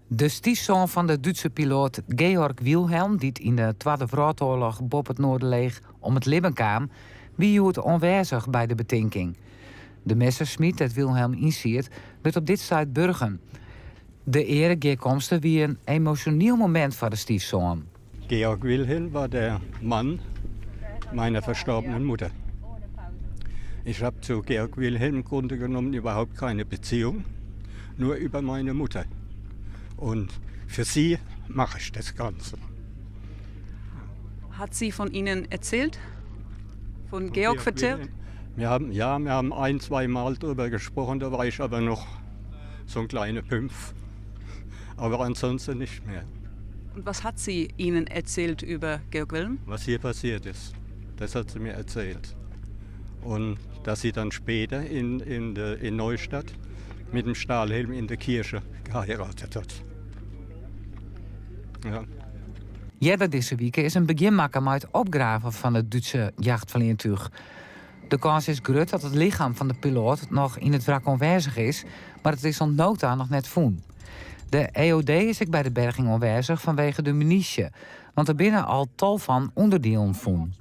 De stiefzoon van de Duitse piloot Georg Wilhelm, die in de Tweede Wereldoorlog boven het Noorderleeg om het leven kwam, wie het onwezig bij de betinking. De Messerschmitt dat Wilhelm insiert, werd op dit stuit burgen. De eregeerkomsten wie een emotioneel moment voor de stiefzoon. Georg Wilhelm war der Mann meiner verstorbenen Mutter. Ich habe zu Georg Wilhelm im Grunde genommen überhaupt keine Beziehung, nur über meine Mutter. Und für sie mache ich das Ganze. Hat sie von Ihnen erzählt? Von Georg erzählt? Wir haben ein-, zweimal darüber gesprochen, da war ich aber noch so ein kleiner Pimpf. Aber ansonsten nicht mehr. Und was hat sie Ihnen erzählt über Georg Wilhelm? Was hier passiert ist, das hat sie mir erzählt. Und dass sie dann später in Neustadt mit dem Stahlhelm in der Kirche geheiratet hat. Ja. Eerder deze week is een begin maken met het opgraven van het Duitse jachtvliegtuig. De kans is groot dat het lichaam van de piloot nog in het wrak aanwezig is, maar het is nota nog net voen. De EOD is ook bij de berging aanwezig vanwege de munitie, want er binnen al tal van onderdelen voen.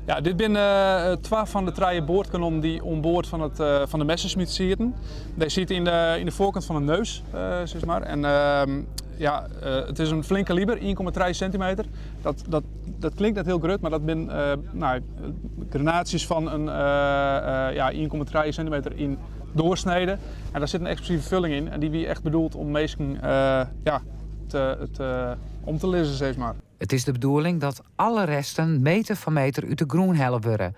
Ja, dit zijn 12 van de 3 boordkanonnen die onboord van de Messerschmitt zitten. Die zit in de voorkant van de neus, zeg maar. En het is een flink kaliber, 1,3 centimeter. Dat klinkt net heel groot, maar dat zijn granaties van een 1,3 centimeter in doorsneden. En daar zit een explosieve vulling in. En die wie echt bedoeld om mensen om te lissen, zeg maar. Het is de bedoeling dat alle resten meter voor meter uit de groen hellen worden.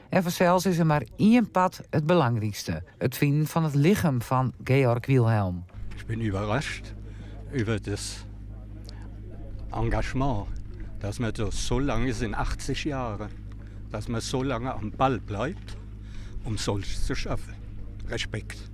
En vanzelfs is er maar één pad het belangrijkste. Het vinden van het lichaam van Georg Wilhelm. Ich bin überrascht über das Engagement, dass man so lange ist, in 80 Jahren, dass man so lange am Ball bleibt, um solches zu schaffen. Respekt.